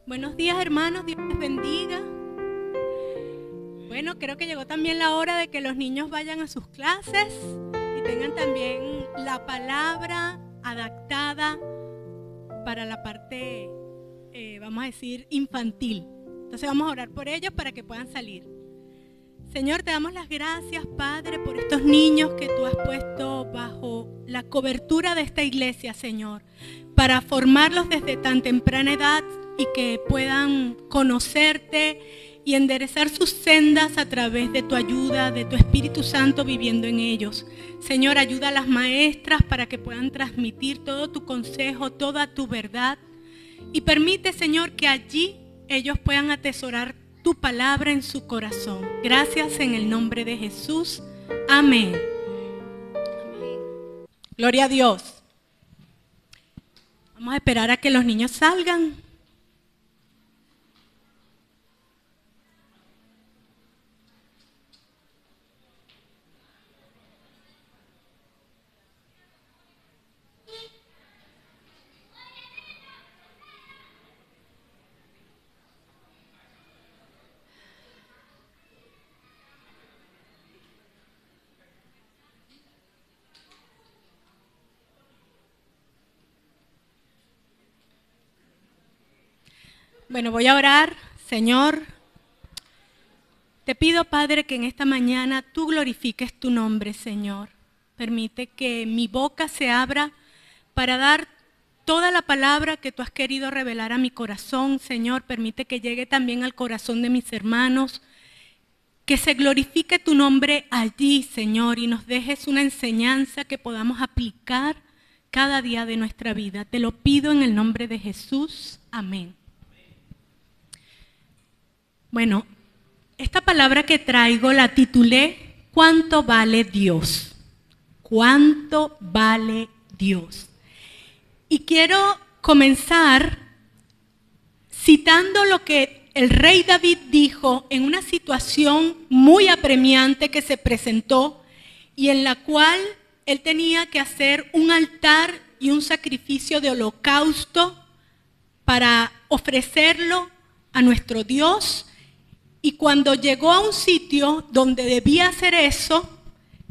Buenos días, hermanos, Dios les bendiga. Bueno, creo que llegó también la hora de que los niños vayan a sus clases y tengan también la palabra adaptada para la parte, vamos a decir, infantil. Entonces vamos a orar por ellos para que puedan salir. Señor, te damos las gracias, Padre, por estos niños que tú has puesto bajo la cobertura de esta iglesia, Señor, para formarlos desde tan temprana edad y que puedan conocerte y enderezar sus sendas a través de tu ayuda, de tu Espíritu Santo viviendo en ellos. Señor, ayuda a las maestras para que puedan transmitir todo tu consejo, toda tu verdad. Y permite, Señor, que allí ellos puedan atesorar tu palabra en su corazón. Gracias en el nombre de Jesús. Amén. Amén. Gloria a Dios. Vamos a esperar a que los niños salgan. Bueno, voy a orar. Señor, te pido, Padre, que en esta mañana tú glorifiques tu nombre, Señor. Permite que mi boca se abra para dar toda la palabra que tú has querido revelar a mi corazón, Señor. Permite que llegue también al corazón de mis hermanos. Que se glorifique tu nombre allí, Señor, y nos dejes una enseñanza que podamos aplicar cada día de nuestra vida. Te lo pido en el nombre de Jesús. Amén. Bueno, esta palabra que traigo la titulé ¿Cuánto vale Dios? ¿Cuánto vale Dios? Y quiero comenzar citando lo que el rey David dijo en una situación muy apremiante que se presentó y en la cual él tenía que hacer un altar y un sacrificio de holocausto para ofrecerlo a nuestro Dios. Y cuando llegó a un sitio donde debía hacer eso,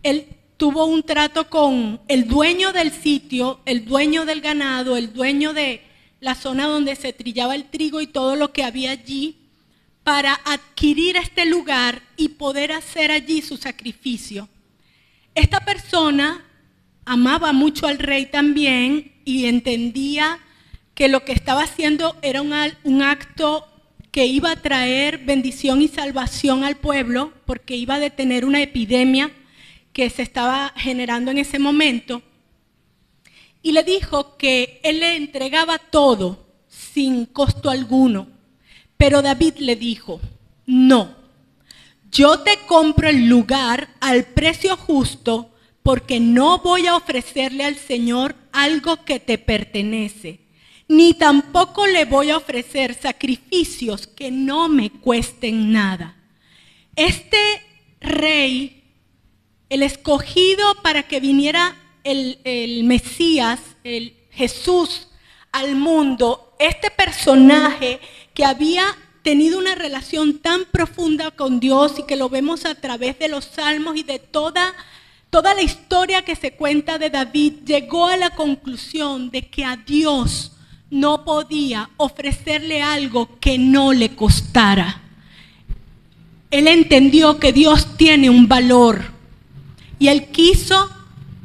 él tuvo un trato con el dueño del sitio, el dueño del ganado, el dueño de la zona donde se trillaba el trigo y todo lo que había allí, para adquirir este lugar y poder hacer allí su sacrificio. Esta persona amaba mucho al rey también y entendía que lo que estaba haciendo era un acto que iba a traer bendición y salvación al pueblo, porque iba a detener una epidemia que se estaba generando en ese momento. Y le dijo que él le entregaba todo sin costo alguno. Pero David le dijo, no, yo te compro el lugar al precio justo porque no voy a ofrecerle al Señor algo que te pertenece. Ni tampoco le voy a ofrecer sacrificios que no me cuesten nada. Este rey, el escogido para que viniera el Mesías, el Jesús al mundo, este personaje que había tenido una relación tan profunda con Dios y que lo vemos a través de los salmos y de toda la historia que se cuenta de David, llegó a la conclusión de que a Dios no podía ofrecerle algo que no le costara. Él entendió que Dios tiene un valor y él quiso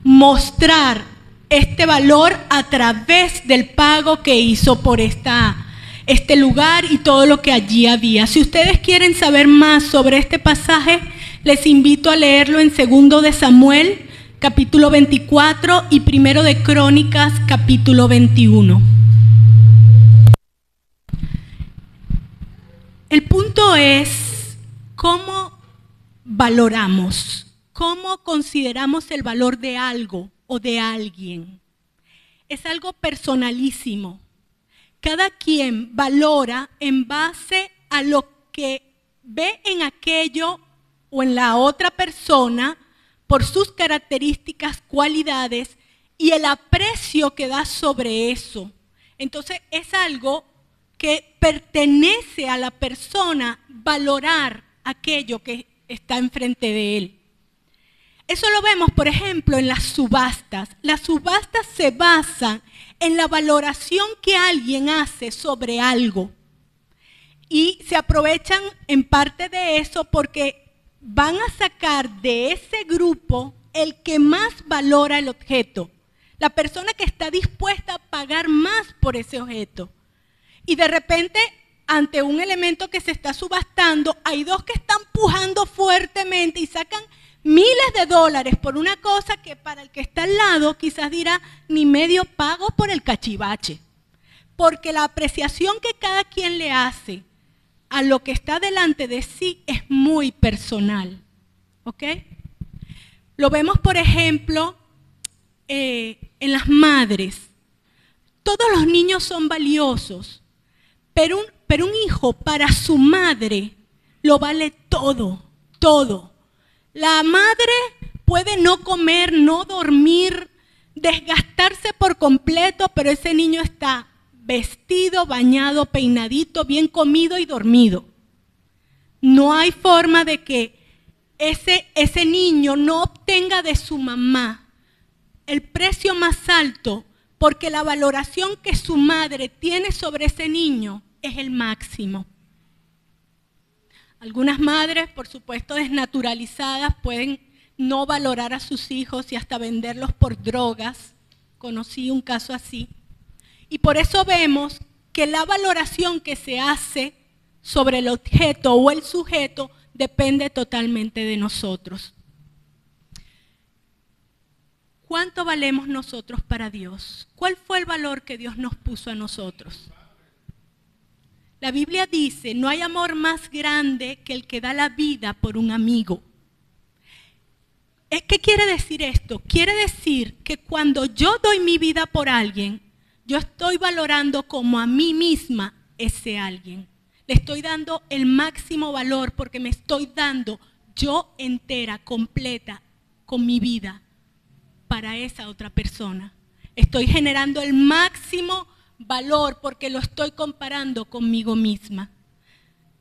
mostrar este valor a través del pago que hizo por este lugar y todo lo que allí había. Si ustedes quieren saber más sobre este pasaje, les invito a leerlo en 2 de Samuel, capítulo 24 y 1 de Crónicas, capítulo 21. El punto es cómo valoramos, cómo consideramos el valor de algo o de alguien. Es algo personalísimo. Cada quien valora en base a lo que ve en aquello o en la otra persona por sus características, cualidades y el aprecio que da sobre eso. Entonces es algo que pertenece a la persona valorar aquello que está enfrente de él. Eso lo vemos, por ejemplo, en las subastas. Las subastas se basan en la valoración que alguien hace sobre algo. Y se aprovechan en parte de eso porque van a sacar de ese grupo el que más valora el objeto. La persona que está dispuesta a pagar más por ese objeto. Y de repente, ante un elemento que se está subastando, hay dos que están pujando fuertemente y sacan miles de dólares por una cosa que para el que está al lado quizás dirá ni medio pago por el cachivache. Porque la apreciación que cada quien le hace a lo que está delante de sí es muy personal. ¿Ok? Lo vemos, por ejemplo, en las madres. Todos los niños son valiosos, pero un hijo para su madre lo vale todo, todo. La madre puede no comer, no dormir, desgastarse por completo, pero ese niño está vestido, bañado, peinadito, bien comido y dormido. No hay forma de que ese niño no obtenga de su mamá el precio más alto, porque la valoración que su madre tiene sobre ese niño es el máximo. Algunas madres, por supuesto desnaturalizadas, pueden no valorar a sus hijos y hasta venderlos por drogas. Conocí un caso así. Y por eso vemos que la valoración que se hace sobre el objeto o el sujeto depende totalmente de nosotros. ¿Cuánto valemos nosotros para Dios? ¿Cuál fue el valor que Dios nos puso a nosotros? La Biblia dice, no hay amor más grande que el que da la vida por un amigo. ¿Qué quiere decir esto? Quiere decir que cuando yo doy mi vida por alguien, yo estoy valorando como a mí misma ese alguien. Le estoy dando el máximo valor porque me estoy dando yo entera, completa, con mi vida para esa otra persona. Estoy generando el máximo valor porque lo estoy comparando conmigo misma.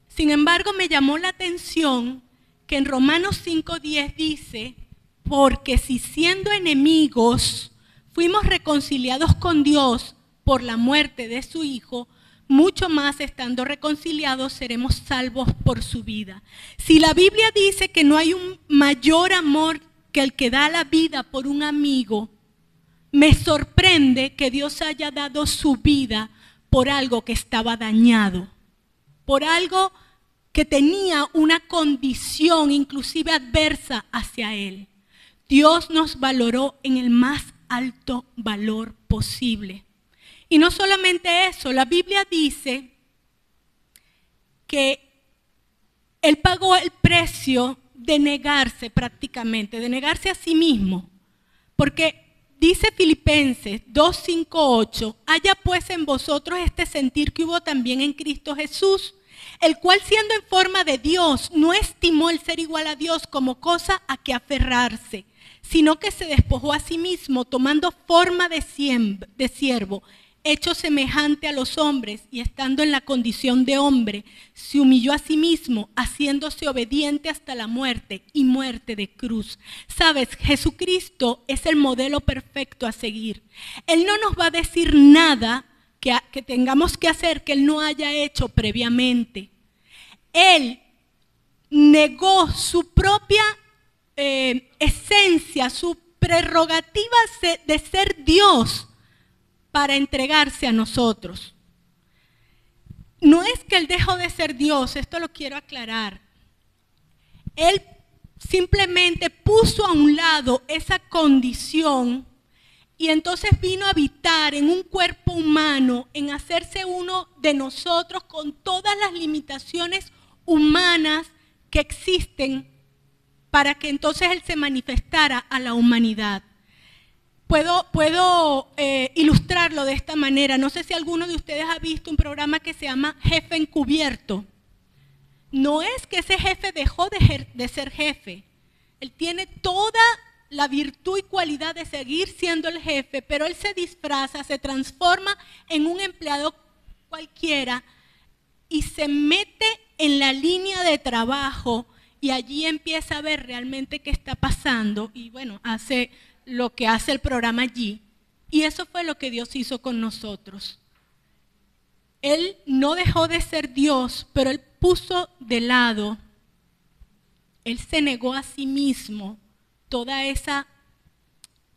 Sin embargo, me llamó la atención que en Romanos 5:10 dice, porque si siendo enemigos fuimos reconciliados con Dios por la muerte de su Hijo, mucho más estando reconciliados seremos salvos por su vida. Si la Biblia dice que no hay un mayor amor que el que da la vida por un amigo, me sorprende que Dios haya dado su vida por algo que estaba dañado, por algo que tenía una condición inclusive adversa hacia él. Dios nos valoró en el más alto valor posible. Y no solamente eso, la Biblia dice que Él pagó el precio de negarse prácticamente, de negarse a sí mismo, porque dice Filipenses 2:5-8, haya pues en vosotros este sentir que hubo también en Cristo Jesús, el cual siendo en forma de Dios, no estimó el ser igual a Dios como cosa a que aferrarse, sino que se despojó a sí mismo, tomando forma de siervo, hecho semejante a los hombres y estando en la condición de hombre, se humilló a sí mismo, haciéndose obediente hasta la muerte y muerte de cruz. Sabes, Jesucristo es el modelo perfecto a seguir. Él no nos va a decir nada que tengamos que hacer que Él no haya hecho previamente. Él negó su propia esencia, su prerrogativa de ser Dios, para entregarse a nosotros. No es que Él dejó de ser Dios, esto lo quiero aclarar. Él simplemente puso a un lado esa condición y entonces vino a habitar en un cuerpo humano, en hacerse uno de nosotros con todas las limitaciones humanas que existen para que entonces Él se manifestara a la humanidad. Puedo ilustrarlo de esta manera. No sé si alguno de ustedes ha visto un programa que se llama Jefe Encubierto. No es que ese jefe dejó de ser jefe. Él tiene toda la virtud y cualidad de seguir siendo el jefe, pero él se disfraza, se transforma en un empleado cualquiera y se mete en la línea de trabajo y allí empieza a ver realmente qué está pasando y bueno, hace lo que hace el programa allí. Y eso fue lo que Dios hizo con nosotros. Él no dejó de ser Dios, pero Él puso de lado, Él se negó a sí mismo toda esa,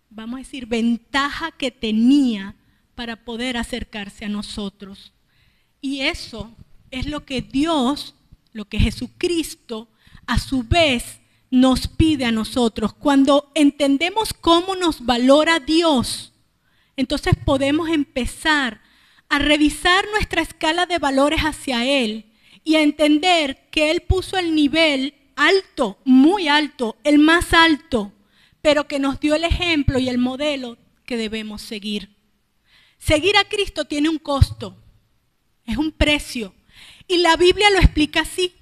vamos a decir, ventaja que tenía para poder acercarse a nosotros. Y eso es lo que Dios, lo que Jesucristo, a su vez, nos pide a nosotros. Cuando entendemos cómo nos valora Dios, entonces podemos empezar a revisar nuestra escala de valores hacia Él y a entender que Él puso el nivel alto, muy alto, el más alto, pero que nos dio el ejemplo y el modelo que debemos seguir. Seguir a Cristo tiene un costo, es un precio, y la Biblia lo explica así.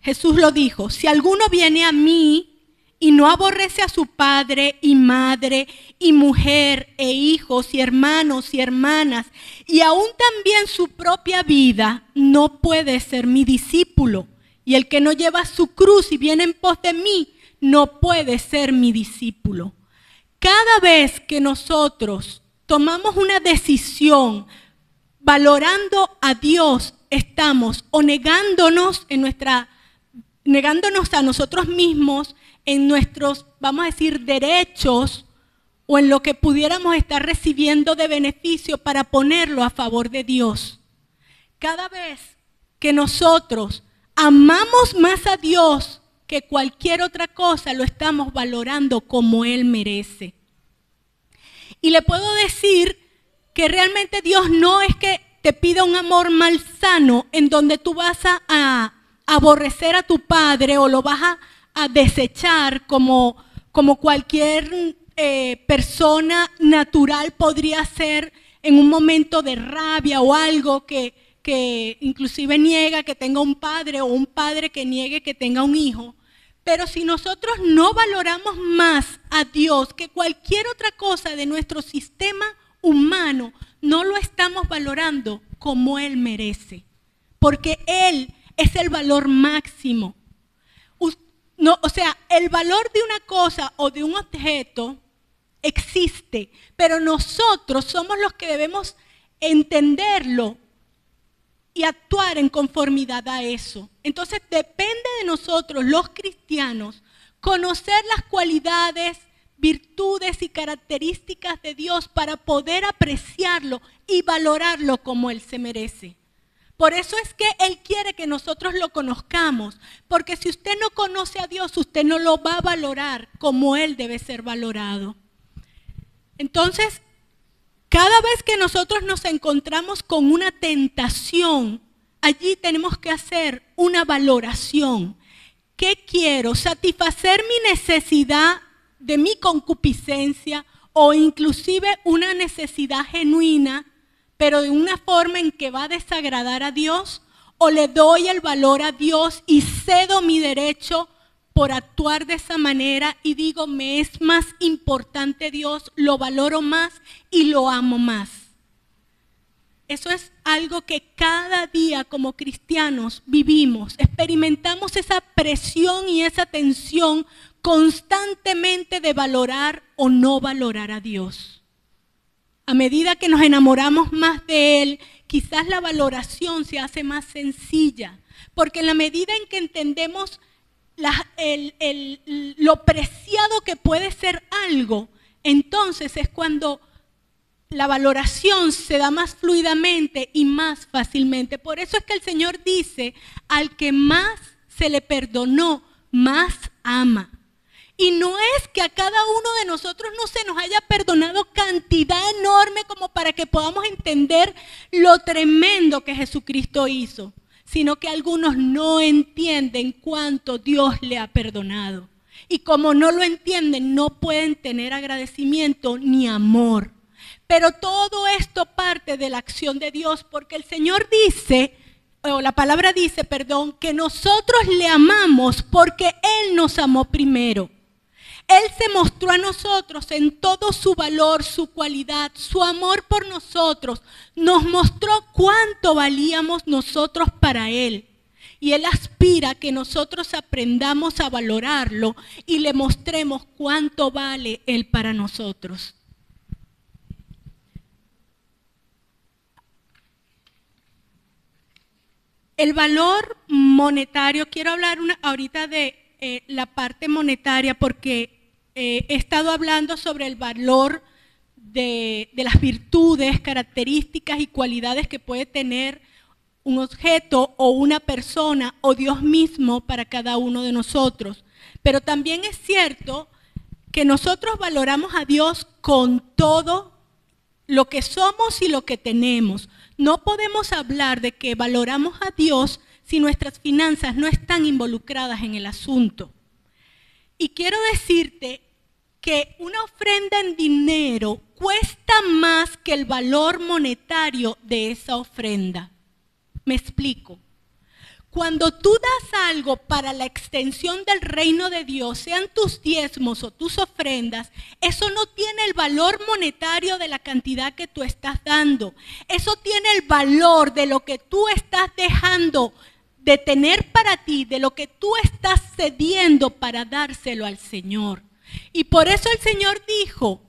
Jesús lo dijo: si alguno viene a mí y no aborrece a su padre y madre y mujer e hijos y hermanos y hermanas y aún también su propia vida, no puede ser mi discípulo. Y el que no lleva su cruz y viene en pos de mí, no puede ser mi discípulo. Cada vez que nosotros tomamos una decisión valorando a Dios, estamos o negándonos a nosotros mismos, en nuestros, vamos a decir, derechos o en lo que pudiéramos estar recibiendo de beneficio para ponerlo a favor de Dios. Cada vez que nosotros amamos más a Dios que cualquier otra cosa, lo estamos valorando como Él merece. Y le puedo decir que realmente Dios no es que te pida un amor malsano en donde tú vas a aborrecer a tu padre o lo vas a desechar como cualquier persona natural podría hacer en un momento de rabia o algo que inclusive niega que tenga un padre o un padre que niegue que tenga un hijo. Pero si nosotros no valoramos más a Dios que cualquier otra cosa de nuestro sistema humano, no lo estamos valorando como Él merece, porque Él es el valor máximo. No, o sea, el valor de una cosa o de un objeto existe, pero nosotros somos los que debemos entenderlo y actuar en conformidad a eso. Entonces depende de nosotros, los cristianos, conocer las cualidades, virtudes y características de Dios para poder apreciarlo y valorarlo como Él se merece. Por eso es que Él quiere que nosotros lo conozcamos, porque si usted no conoce a Dios, usted no lo va a valorar como Él debe ser valorado. Entonces, cada vez que nosotros nos encontramos con una tentación, allí tenemos que hacer una valoración. ¿Qué quiero? ¿Satisfacer mi necesidad de mi concupiscencia o inclusive una necesidad genuina, pero de una forma en que va a desagradar a Dios? ¿O le doy el valor a Dios y cedo mi derecho por actuar de esa manera y digo, me es más importante Dios, lo valoro más y lo amo más? Eso es algo que cada día como cristianos vivimos, experimentamos esa presión y esa tensión constantemente de valorar o no valorar a Dios. A medida que nos enamoramos más de Él, quizás la valoración se hace más sencilla, porque en la medida en que entendemos lo preciado que puede ser algo, entonces es cuando la valoración se da más fluidamente y más fácilmente. Por eso es que el Señor dice, al que más se le perdonó, más ama. Y no es que a cada uno de nosotros no se nos haya perdonado cantidad enorme como para que podamos entender lo tremendo que Jesucristo hizo, sino que algunos no entienden cuánto Dios le ha perdonado. Y como no lo entienden, no pueden tener agradecimiento ni amor. Pero todo esto parte de la acción de Dios, porque el Señor dice, o la palabra dice, perdón, que nosotros le amamos porque Él nos amó primero. Él se mostró a nosotros en todo su valor, su cualidad, su amor por nosotros. Nos mostró cuánto valíamos nosotros para Él. Y Él aspira a que nosotros aprendamos a valorarlo y le mostremos cuánto vale Él para nosotros. El valor monetario, quiero hablar ahorita de la parte monetaria porque he estado hablando sobre el valor de las virtudes, características y cualidades que puede tener un objeto o una persona o Dios mismo para cada uno de nosotros. Pero también es cierto que nosotros valoramos a Dios con todo lo que somos y lo que tenemos. No podemos hablar de que valoramos a Dios si nuestras finanzas no están involucradas en el asunto. Y quiero decirte que una ofrenda en dinero cuesta más que el valor monetario de esa ofrenda. Me explico. Cuando tú das algo para la extensión del reino de Dios, sean tus diezmos o tus ofrendas, eso no tiene el valor monetario de la cantidad que tú estás dando. Eso tiene el valor de lo que tú estás dejando de tener para ti, de lo que tú estás cediendo para dárselo al Señor. Y por eso el Señor dijo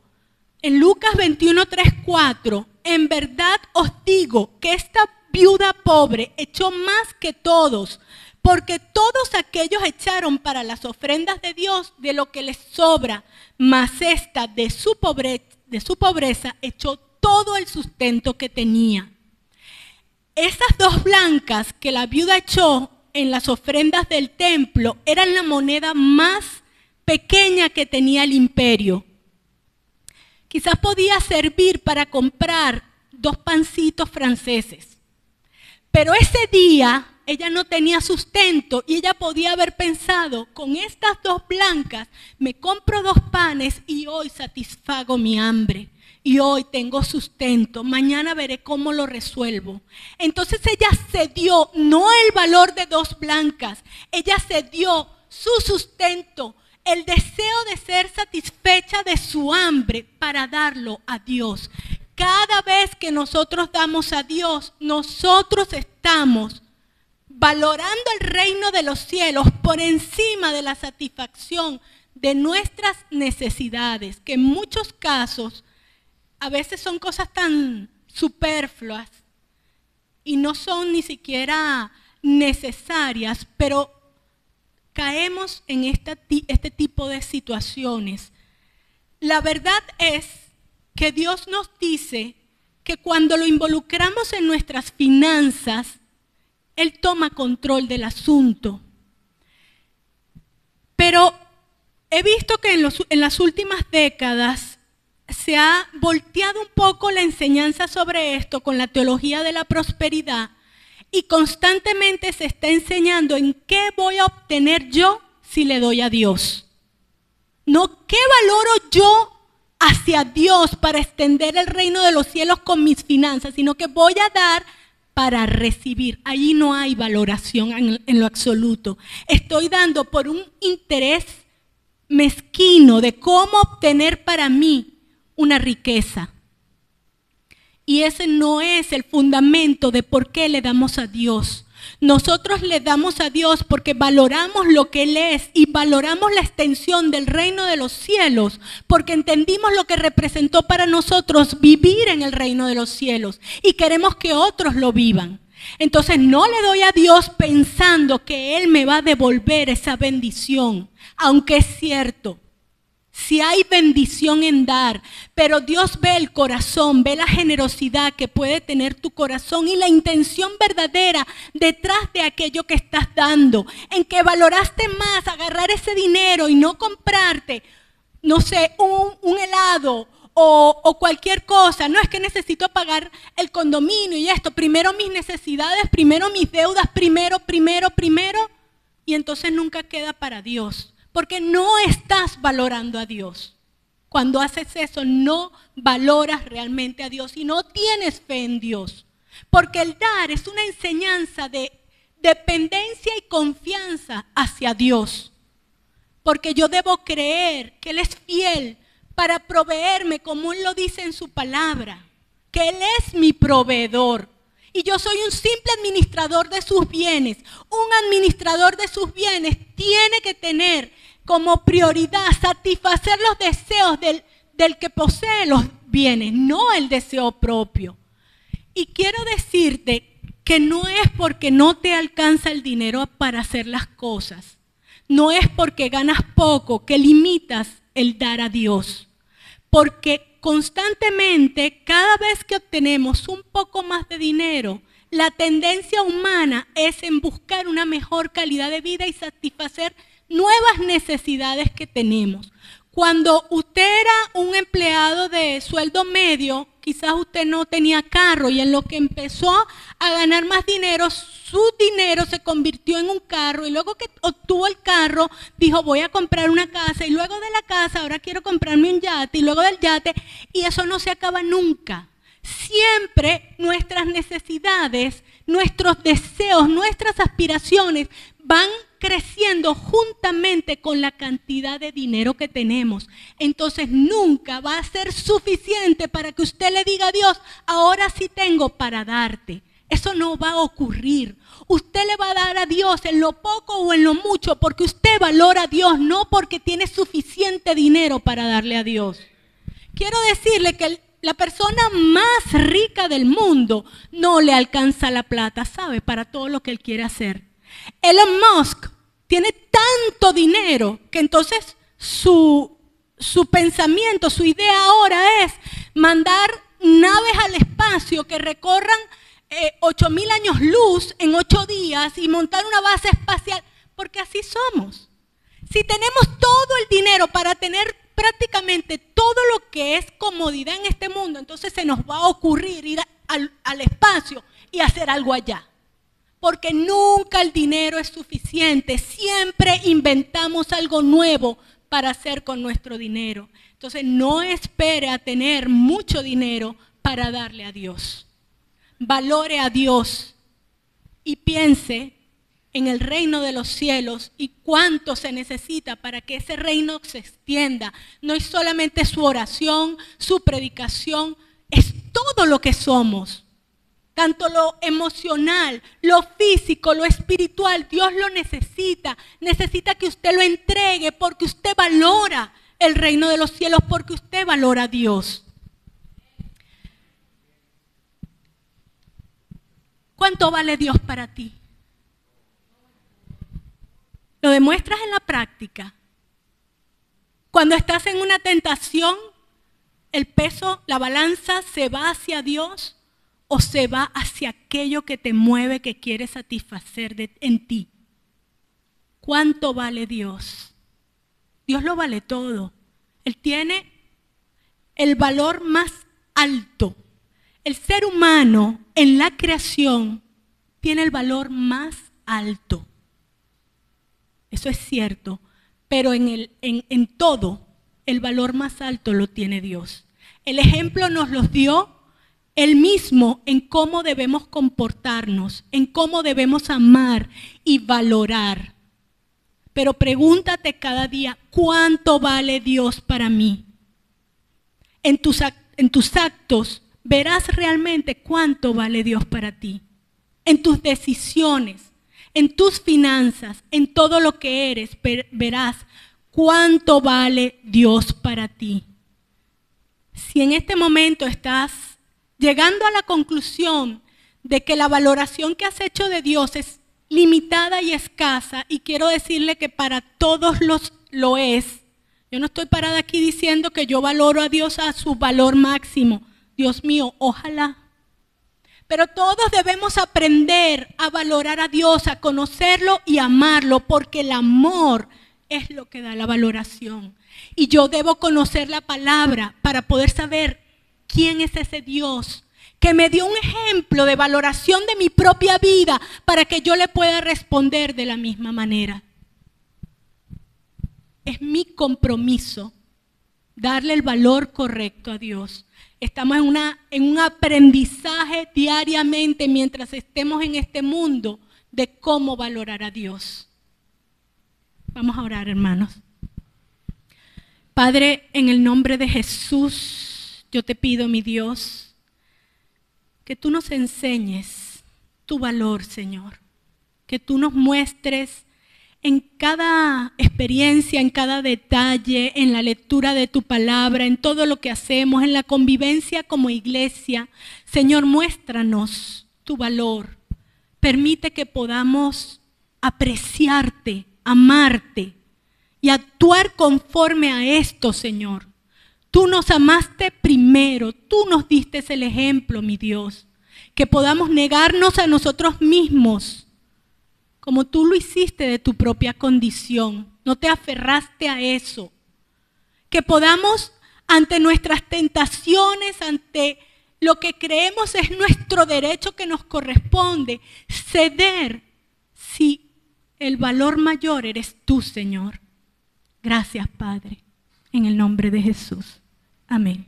en Lucas 21:3-4, en verdad os digo que esta viuda pobre echó más que todos, porque todos aquellos echaron para las ofrendas de Dios de lo que les sobra, mas esta de su pobreza echó todo el sustento que tenía. Esas 2 blancas que la viuda echó en las ofrendas del templo eran la moneda más pequeña que tenía el imperio. Quizás podía servir para comprar 2 pancitos franceses. Pero ese día ella no tenía sustento y ella podía haber pensado, con estas 2 blancas me compro 2 panes y hoy satisfago mi hambre. Y hoy tengo sustento, mañana veré cómo lo resuelvo. Entonces ella cedió no el valor de 2 blancas, ella cedió su sustento, el deseo de ser satisfecha de su hambre para darlo a Dios. Cada vez que nosotros damos a Dios, nosotros estamos valorando el reino de los cielos por encima de la satisfacción de nuestras necesidades, que en muchos casos a veces son cosas tan superfluas y no son ni siquiera necesarias, pero caemos en este tipo de situaciones. La verdad es que Dios nos dice que cuando lo involucramos en nuestras finanzas, Él toma control del asunto. Pero he visto que en las últimas décadas se ha volteado un poco la enseñanza sobre esto con la teología de la prosperidad y constantemente se está enseñando en qué voy a obtener yo si le doy a Dios. No qué valoro yo hacia Dios para extender el reino de los cielos con mis finanzas, sino que voy a dar para recibir. Allí no hay valoración en lo absoluto. Estoy dando por un interés mezquino de cómo obtener para mí una riqueza. Y ese no es el fundamento de por qué le damos a Dios. Nosotros le damos a Dios porque valoramos lo que Él es y valoramos la extensión del reino de los cielos, porque entendimos lo que representó para nosotros vivir en el reino de los cielos y queremos que otros lo vivan. Entonces no le doy a Dios pensando que Él me va a devolver esa bendición, aunque es cierto. Si hay bendición en dar, pero Dios ve el corazón, ve la generosidad que puede tener tu corazón y la intención verdadera detrás de aquello que estás dando, en que valoraste más agarrar ese dinero y no comprarte, no sé, un helado o cualquier cosa. No es que necesito pagar el condominio y esto, primero mis necesidades, primero mis deudas, primero, y entonces nunca queda para Dios. Porque no estás valorando a Dios. Cuando haces eso, no valoras realmente a Dios y no tienes fe en Dios. Porque el dar es una enseñanza de dependencia y confianza hacia Dios. porque yo debo creer que Él es fiel para proveerme como Él lo dice en su palabra, que Él es mi proveedor. Y yo soy un simple administrador de sus bienes. Un administrador de sus bienes tiene que tener como prioridad satisfacer los deseos del que posee los bienes, no el deseo propio. Y quiero decirte que no es porque no te alcanza el dinero para hacer las cosas. No es porque ganas poco que limitas el dar a Dios. Porque constantemente, cada vez que obtenemos un poco más de dinero, la tendencia humana es en buscar una mejor calidad de vida y satisfacer nuevas necesidades que tenemos. Cuando usted era un empleado de sueldo medio, quizás usted no tenía carro y en lo que empezó a ganar más dinero, su dinero se convirtió en un carro y luego que obtuvo el carro, dijo voy a comprar una casa y luego de la casa ahora quiero comprarme un yate y luego del yate y eso no se acaba nunca. Siempre nuestras necesidades, nuestros deseos, nuestras aspiraciones van creciendo juntamente con la cantidad de dinero que tenemos. Entonces nunca va a ser suficiente para que usted le diga a Dios, ahora sí tengo para darte. Eso no va a ocurrir. Usted le va a dar a Dios en lo poco o en lo mucho porque usted valora a Dios, no porque tiene suficiente dinero para darle a Dios. Quiero decirle que la persona más rica del mundo no le alcanza la plata, ¿sabe? Para todo lo que él quiere hacer. Elon Musk tiene tanto dinero que entonces su pensamiento, su idea ahora es mandar naves al espacio que recorran 8.000 años luz en 8 días y montar una base espacial, porque así somos. Si tenemos todo el dinero para tener prácticamente todo lo que es comodidad en este mundo, entonces se nos va a ocurrir ir al espacio y hacer algo allá. Porque nunca el dinero es suficiente, siempre inventamos algo nuevo para hacer con nuestro dinero. Entonces no espere a tener mucho dinero para darle a Dios. Valore a Dios y piense en el reino de los cielos y cuánto se necesita para que ese reino se extienda. No es solamente su oración, su predicación, es todo lo que somos. Tanto lo emocional, lo físico, lo espiritual, Dios lo necesita. Necesita que usted lo entregue porque usted valora el reino de los cielos, porque usted valora a Dios. ¿Cuánto vale Dios para ti? Lo demuestras en la práctica. Cuando estás en una tentación, el peso, la balanza se va hacia Dios o se va hacia aquello que te mueve, que quieres satisfacer en ti. ¿Cuánto vale Dios? Dios lo vale todo. Él tiene el valor más alto. El ser humano en la creación tiene el valor más alto. Eso es cierto, pero en todo el valor más alto lo tiene Dios. El ejemplo nos lo dio Él mismo en cómo debemos comportarnos, en cómo debemos amar y valorar. Pero pregúntate cada día, ¿cuánto vale Dios para mí? En tus actos verás realmente cuánto vale Dios para ti. En tus decisiones, en tus finanzas, en todo lo que eres, verás cuánto vale Dios para ti. Si en este momento estás llegando a la conclusión de que la valoración que has hecho de Dios es limitada y escasa, y quiero decirle que para todos lo es. Yo no estoy parada aquí diciendo que yo valoro a Dios a su valor máximo. Dios mío, ojalá. Pero todos debemos aprender a valorar a Dios, a conocerlo y amarlo, porque el amor es lo que da la valoración. Y yo debo conocer la palabra para poder saber quién es ese Dios que me dio un ejemplo de valoración de mi propia vida para que yo le pueda responder de la misma manera. Es mi compromiso darle el valor correcto a Dios. Estamos en un aprendizaje diariamente mientras estemos en este mundo de cómo valorar a Dios. Vamos a orar, hermanos. Padre, en el nombre de Jesús, yo te pido, mi Dios, que tú nos enseñes tu valor, Señor. Que tú nos muestres en cada experiencia, en cada detalle, en la lectura de tu palabra, en todo lo que hacemos, en la convivencia como iglesia. Señor, muéstranos tu valor. Permite que podamos apreciarte, amarte y actuar conforme a esto, Señor. Tú nos amaste primero, tú nos diste el ejemplo, mi Dios. Que podamos negarnos a nosotros mismos, como tú lo hiciste de tu propia condición. No te aferraste a eso. Que podamos, ante nuestras tentaciones, ante lo que creemos es nuestro derecho que nos corresponde, ceder si el valor mayor eres tú, Señor. Gracias, Padre, en el nombre de Jesús. Amén.